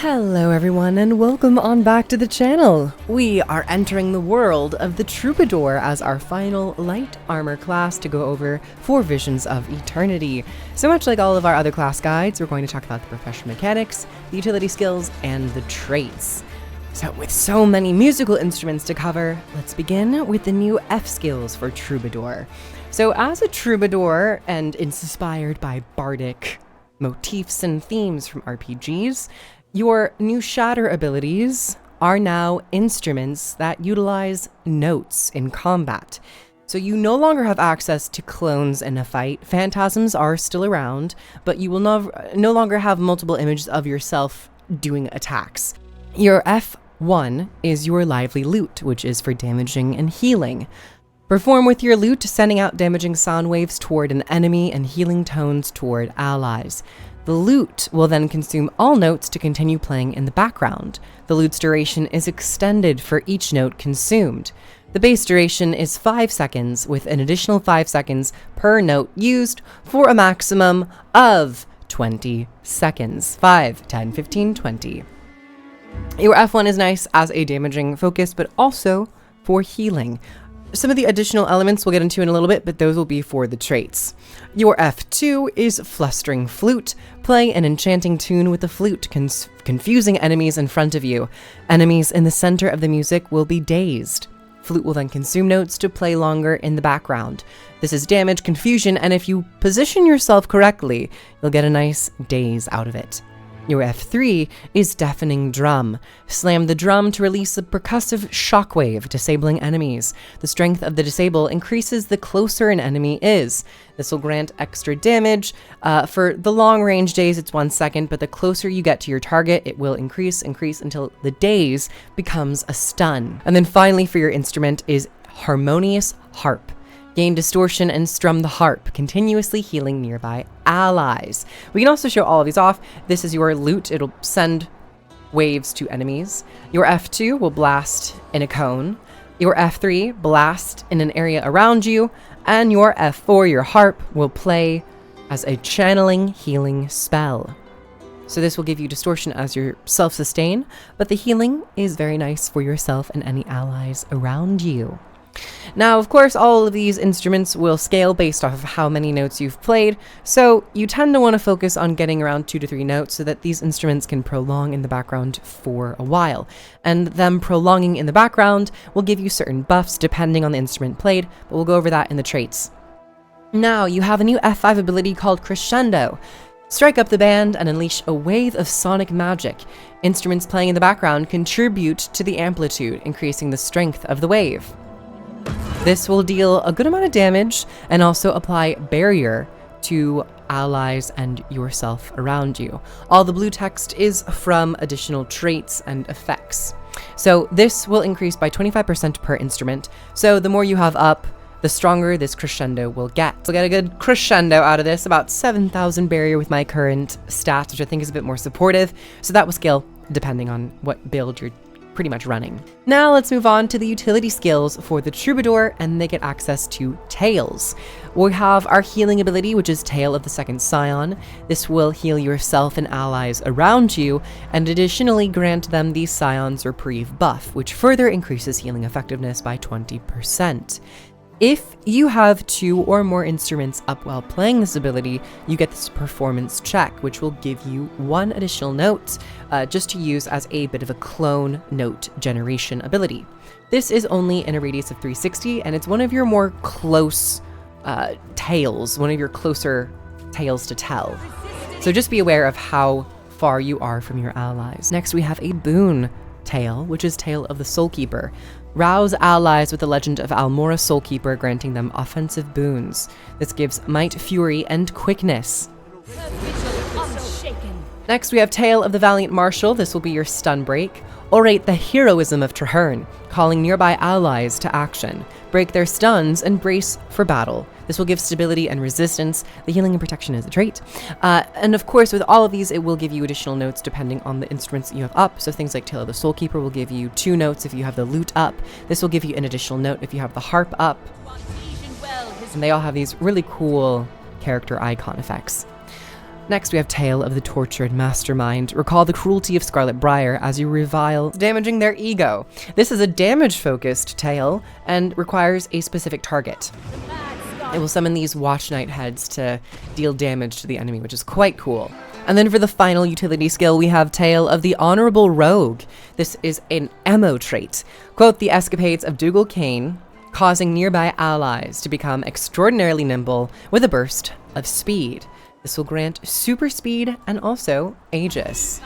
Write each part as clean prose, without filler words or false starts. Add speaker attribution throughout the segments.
Speaker 1: Hello everyone and welcome on back to the channel. We are entering the world of the Troubadour as our final light armor class to go over for Visions of Eternity. So much like all of our other class guides, we're going to talk about the profession mechanics, the utility skills, and the traits. So with so many musical instruments to cover, let's begin with the new F skills for Troubadour. So as a Troubadour and inspired by bardic motifs and themes from RPGs, your new Shatter abilities are now instruments that utilize notes in combat. So you no longer have access to clones in a fight. Phantasms are still around, but you will no longer have multiple images of yourself doing attacks. Your F1 is your lively lute, which is for damaging and healing. Perform with your lute, sending out damaging sound waves toward an enemy and healing tones toward allies. The lute will then consume all notes to continue playing in the background. The lute's duration is extended for each note consumed. The base duration is 5 seconds, with an additional 5 seconds per note used for a maximum of 20 seconds. 5, 10, 15, 20. Your F1 is nice as a damaging focus, but also for healing. Some of the additional elements we'll get into in a little bit, but those will be for the traits. Your F2 is Flustering Flute. Play an enchanting tune with the flute, confusing enemies in front of you. Enemies in the center of the music will be dazed. Flute will then consume notes to play longer in the background. This is damage, confusion, and if you position yourself correctly, you'll get a nice daze out of it. Your F3 is Deafening Drum. Slam the drum to release a percussive shockwave, disabling enemies. The strength of the disable increases the closer an enemy is. This will grant extra damage. For the long range daze, it's 1 second, but the closer you get to your target, it will increase until the daze becomes a stun. And then finally for your instrument is Harmonious Harp. Gain distortion and strum the harp, continuously healing nearby allies. We can also show all of these off. This is your lute. It'll send waves to enemies. Your F2 will blast in a cone. Your F3, blast in an area around you. And your F4, your harp, will play as a channeling healing spell. So this will give you distortion as your self-sustain, but the healing is very nice for yourself and any allies around you. Now, of course, all of these instruments will scale based off of how many notes you've played, so you tend to want to focus on getting around 2 to 3 notes so that these instruments can prolong in the background for a while. And them prolonging in the background will give you certain buffs depending on the instrument played, but we'll go over that in the traits. Now, you have a new F5 ability called Crescendo. Strike up the band and unleash a wave of sonic magic. Instruments playing in the background contribute to the amplitude, increasing the strength of the wave. This will deal a good amount of damage and also apply barrier to allies and yourself around you. All the blue text is from additional traits and effects. So this will increase by 25% per instrument. So the more you have up, the stronger this crescendo will get. So get a good crescendo out of this, about 7,000 barrier with my current stats, which I think is a bit more supportive. So that will scale depending on what build you're pretty much running. Now let's move on to the utility skills for the Troubadour, and they get access to Tails. We have our healing ability, which is Tale of the Second Scion. This will heal yourself and allies around you, and additionally grant them the Scion's Reprieve buff, which further increases healing effectiveness by 20%. If you have 2 or more instruments up while playing this ability, you get this performance check, which will give you 1 additional note, just to use as a bit of a clone note generation ability. This is only in a radius of 360, and it's one of your more close tales, one of your closer tales to tell. So just be aware of how far you are from your allies. Next, we have a boon tale, which is Tale of the Soulkeeper. Rouse allies with the legend of Almora Soulkeeper, granting them offensive boons. This gives might, fury, and quickness. Next, we have Tale of the Valiant Marshal. This will be your stun break. Orate the heroism of Traherne, calling nearby allies to action. Break their stuns and brace for battle. This will give stability and resistance. The healing and protection is a trait. And of course, with all of these, it will give you additional notes depending on the instruments that you have up. So things like Tale of the Soulkeeper will give you 2 notes if you have the lute up. This will give you an additional note if you have the harp up. And they all have these really cool character icon effects. Next, we have Tale of the Tortured Mastermind. Recall the cruelty of Scarlet Briar as you revile, damaging their ego. This is a damage-focused tale and requires a specific target. It will summon these Watch Knight heads to deal damage to the enemy, which is quite cool. And then for the final utility skill, we have Tale of the Honorable Rogue. This is an ammo trait. Quote the escapades of Dougal Kane, causing nearby allies to become extraordinarily nimble with a burst of speed. This will grant super speed and also Aegis.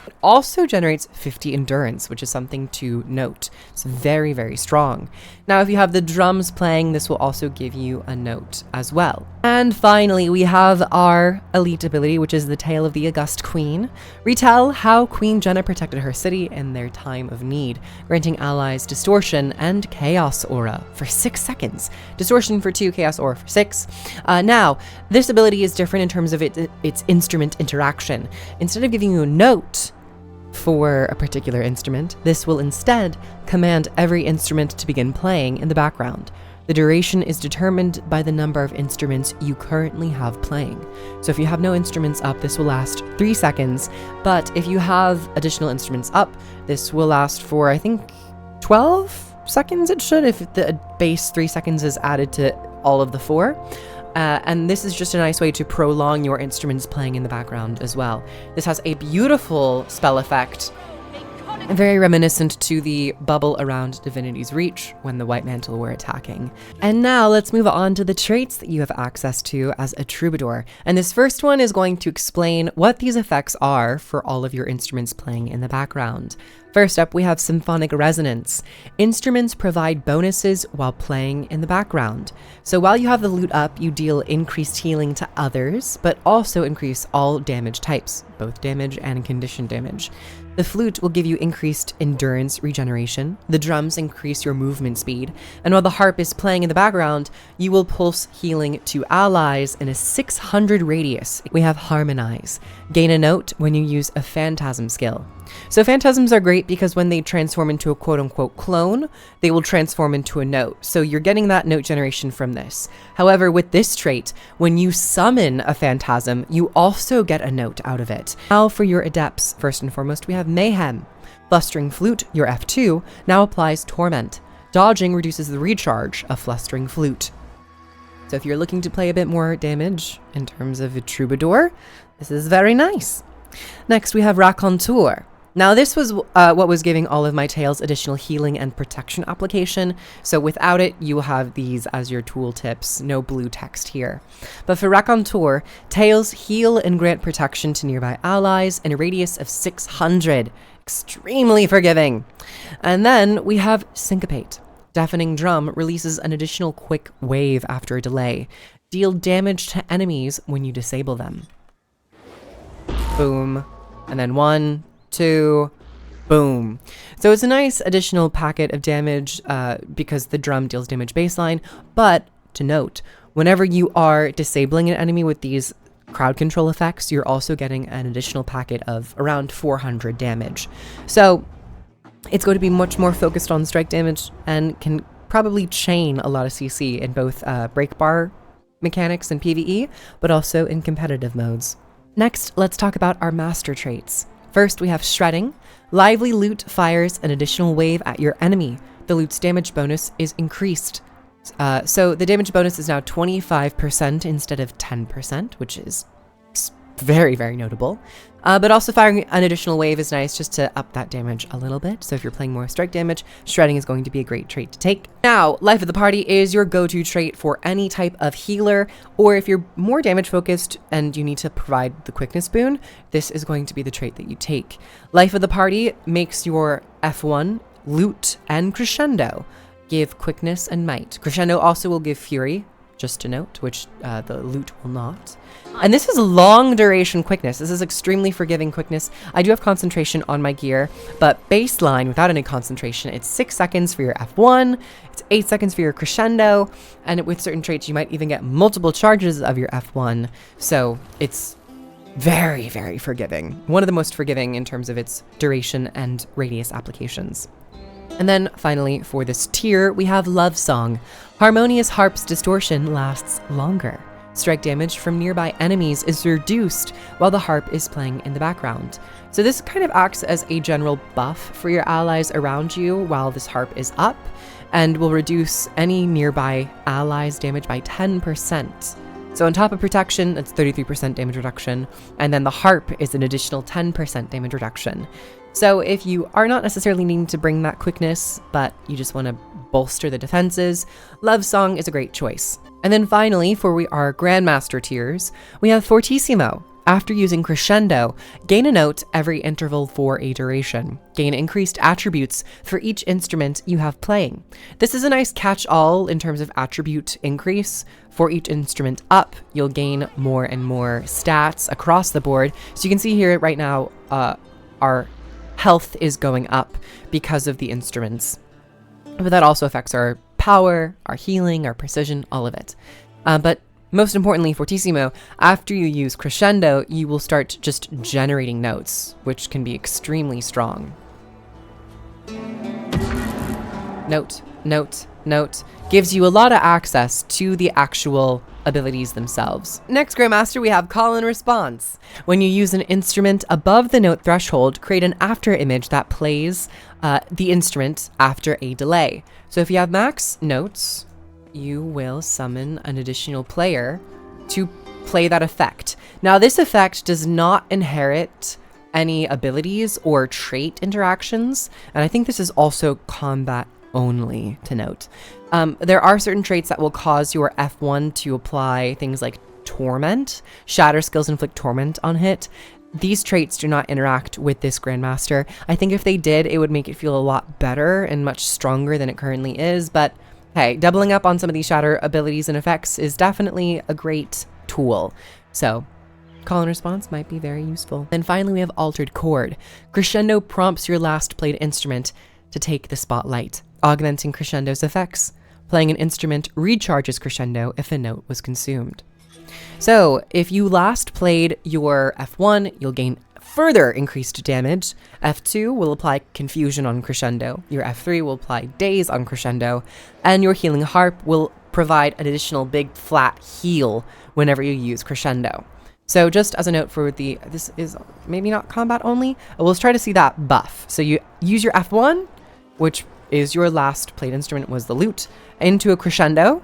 Speaker 1: It also generates 50 endurance, which is something to note. It's very, very strong. Now, if you have the drums playing, this will also give you a note as well. And finally, we have our elite ability, which is the Tale of the August Queen. Retell how Queen Jenna protected her city in their time of need, granting allies Distortion and Chaos Aura for 6 seconds. Distortion for 2, Chaos Aura for 6. Now, this ability is different in terms of its instrument interaction. Instead of giving you a note for a particular instrument, this will instead command every instrument to begin playing in the background. The duration is determined by the number of instruments you currently have playing. So if you have no instruments up, this will last 3 seconds, but if you have additional instruments up, this will last for, I think, 12 seconds it should, if the base 3 seconds is added to all of the 4. And this is just a nice way to prolong your instruments playing in the background as well. This has a beautiful spell effect, very reminiscent to the bubble around Divinity's Reach when the White Mantle were attacking. And now let's move on to the traits that you have access to as a Troubadour. And this first one is going to explain what these effects are for all of your instruments playing in the background. First up, we have Symphonic Resonance. Instruments provide bonuses while playing in the background. So while you have the lute up, you deal increased healing to others, but also increase all damage types, both damage and condition damage. The flute will give you increased endurance regeneration, the drums increase your movement speed, and while the harp is playing in the background, you will pulse healing to allies in a 600 radius. We have Harmonize. Gain a note when you use a Phantasm skill. So Phantasms are great because when they transform into a quote-unquote clone, they will transform into a note. So you're getting that note generation from this. However, with this trait, when you summon a Phantasm, you also get a note out of it. Now for your Adepts, first and foremost, we have Mayhem. Flustering Flute, your F2, now applies Torment. Dodging reduces the recharge of Flustering Flute. So if you're looking to play a bit more damage in terms of a Troubadour, this is very nice. Next, we have Raconteur. Now this was what was giving all of my tales additional healing and protection application, so without it you will have these as your tooltips, no blue text here. But for Raconteur, tales heal and grant protection to nearby allies in a radius of 600, extremely forgiving. And then we have Syncopate. Deafening Drum releases an additional quick wave after a delay. Deal damage to enemies when you disable them. Boom. And then 1, 2, boom. So it's a nice additional packet of damage because the drum deals damage baseline. But to note, whenever you are disabling an enemy with these crowd control effects, you're also getting an additional packet of around 400 damage. So it's going to be much more focused on strike damage and can probably chain a lot of CC in both break bar mechanics and PvE, but also in competitive modes. Next, let's talk about our master traits. First, we have Shredding. Lively Loot fires an additional wave at your enemy. The loot's damage bonus is increased. So the damage bonus is now 25% instead of 10%, which is very, very notable. But also firing an additional wave is nice just to up that damage a little bit. So if you're playing more strike damage, Shredding is going to be a great trait to take. Now, Life of the Party is your go-to trait for any type of healer, or if you're more damage focused and you need to provide the quickness boon, this is going to be the trait that you take. Life of the Party makes your F1, Loot, and Crescendo give quickness and might. Crescendo also will give Fury, just to note, which the Loot will not. And this is long duration quickness. This is extremely forgiving quickness. I do have concentration on my gear, but baseline without any concentration, it's 6 seconds for your F1, it's 8 seconds for your Crescendo, and with certain traits you might even get multiple charges of your F1. So it's very, very forgiving. One of the most forgiving in terms of its duration and radius applications. And then finally, for this tier, we have Love Song. Harmonious Harp's distortion lasts longer. Strike damage from nearby enemies is reduced while the harp is playing in the background. So this kind of acts as a general buff for your allies around you while this harp is up, and will reduce any nearby allies' damage by 10%. So on top of protection, that's 33% damage reduction, and then the harp is an additional 10% damage reduction. So if you are not necessarily needing to bring that quickness, but you just want to bolster the defenses, Love Song is a great choice. And then finally, for our Grandmaster tiers, we have Fortissimo. After using Crescendo, gain a note every interval for a duration. Gain increased attributes for each instrument you have playing. This is a nice catch-all in terms of attribute increase. For each instrument up, you'll gain more and more stats across the board. So you can see here right now, our health is going up because of the instruments. But that also affects our power, our healing, our precision, all of it. But most importantly, Fortissimo, after you use Crescendo, you will start just generating notes, which can be extremely strong. Note, note, note. Gives you a lot of access to the actual abilities themselves. Next Grandmaster, we have Call and Response. When you use an instrument above the note threshold, create an after image that plays the instrument after a delay. So if you have max notes, you will summon an additional player to play that effect. Now, this effect does not inherit any abilities or trait interactions, and I think this is also combat only, to note. There are certain traits that will cause your F1 to apply things like Torment. Shatter skills inflict Torment on hit. These traits do not interact with this Grandmaster. I think if they did, it would make it feel a lot better and much stronger than it currently is, but hey, doubling up on some of these Shatter abilities and effects is definitely a great tool. So, Call and Response might be very useful. And finally, we have Altered Chord. Crescendo prompts your last played instrument to take the spotlight, augmenting Crescendo's effects. Playing an instrument recharges Crescendo if a note was consumed. So, if you last played your F1, you'll gain further increased damage. F2 will apply Confusion on Crescendo. Your F3 will apply Daze on Crescendo. And your Healing Harp will provide an additional big flat heal whenever you use Crescendo. So just as a note for this is maybe not combat only, we'll try to see that buff. So you use your F1, which is your last played instrument was the lute, into a Crescendo.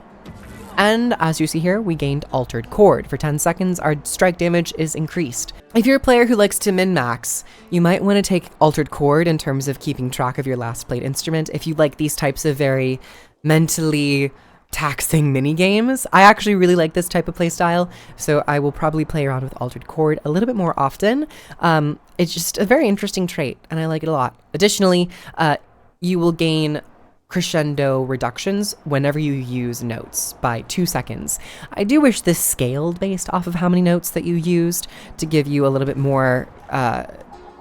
Speaker 1: And as you see here, we gained Altered Chord. For 10 seconds, our strike damage is increased. If you're a player who likes to min-max, you might want to take Altered Chord in terms of keeping track of your last played instrument. If you like these types of very mentally taxing mini games, I actually really like this type of playstyle, so I will probably play around with Altered Chord a little bit more often. It's just a very interesting trait, and I like it a lot. Additionally, you will gain Crescendo reductions whenever you use notes by 2 seconds. I do wish this scaled based off of how many notes that you used to give you a little bit more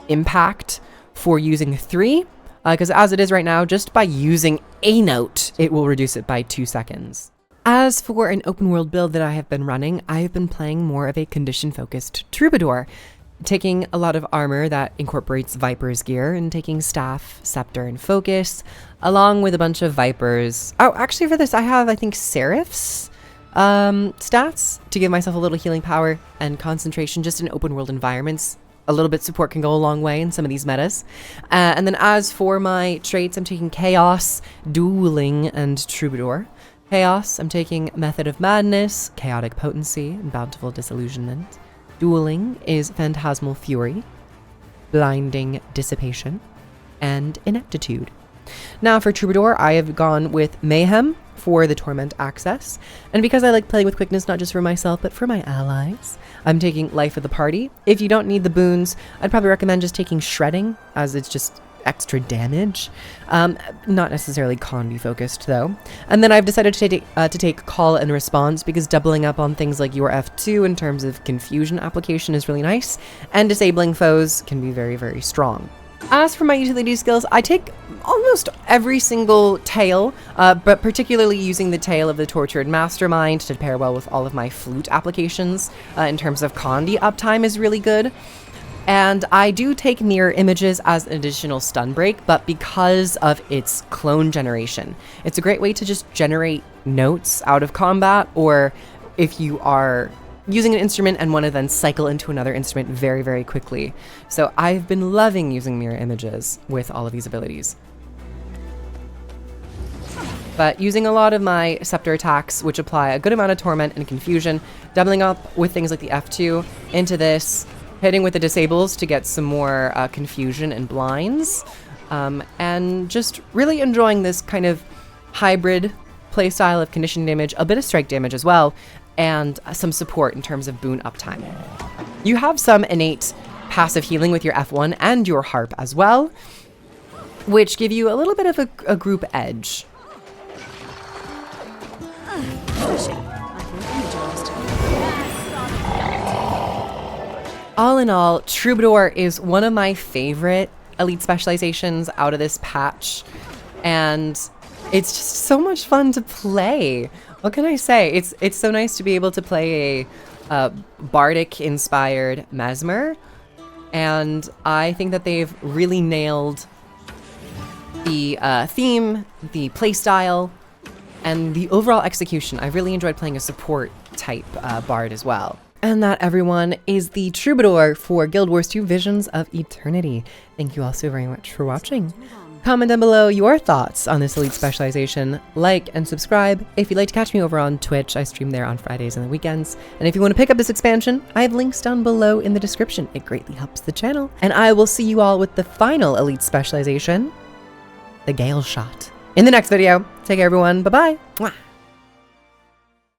Speaker 1: impact for using 3, because as it is right now, just by using a note, it will reduce it by 2 seconds. As for an open world build that I have been running, I have been playing more of a condition-focused Troubadour, taking a lot of armor that incorporates Viper's gear and taking Staff, Scepter, and Focus, along with a bunch of Vipers. Oh, actually for this, I have, I think, Seraph's stats to give myself a little healing power and concentration just in open world environments. A little bit support can go a long way in some of these metas. And then as for my traits, I'm taking Chaos, Dueling, and Troubadour. Chaos, I'm taking Method of Madness, Chaotic Potency, and Bountiful Disillusionment. Dueling is Phantasmal Fury, Blinding Dissipation, and Ineptitude. Now for Troubadour, I have gone with Mayhem for the Torment access, and because I like playing with quickness not just for myself but for my allies, I'm taking Life of the Party. If you don't need the boons, I'd probably recommend just taking Shredding, as it's just extra damage. Not necessarily combi focused though. And then I've decided to take Call and Response because doubling up on things like your F2 in terms of confusion application is really nice, and disabling foes can be very, very strong. As for my utility skills, I take almost every single tail, but particularly using the tail of the Tortured Mastermind to pair well with all of my flute applications in terms of Condi uptime is really good. And I do take mirror images as an additional stun break, but because of its clone generation, it's a great way to just generate notes out of combat or if you are using an instrument and want to then cycle into another instrument very, very quickly. So I've been loving using mirror images with all of these abilities. But using a lot of my scepter attacks, which apply a good amount of torment and confusion, doubling up with things like the F2 into this, hitting with the disables to get some more confusion and blinds, and just really enjoying this kind of hybrid playstyle of conditioning damage, a bit of strike damage as well, and some support in terms of boon uptime. You have some innate passive healing with your F1 and your harp as well, which give you a little bit of a group edge. All in all, Troubadour is one of my favorite elite specializations out of this patch, and it's just so much fun to play. What can I say? It's so nice to be able to play a bardic-inspired Mesmer, and I think that they've really nailed the theme, the playstyle, and the overall execution. I've really enjoyed playing a support type bard as well. And that, everyone, is the Troubadour for Guild Wars 2 Visions of Eternity. Thank you all so very much for watching. Comment down below your thoughts on this elite specialization, like and subscribe. If you'd like to catch me over on Twitch, I stream there on Fridays and the weekends. And if you want to pick up this expansion, I have links down below in the description. It greatly helps the channel. And I will see you all with the final elite specialization, the Gale Shot, in the next video. Take care, everyone. Bye-bye.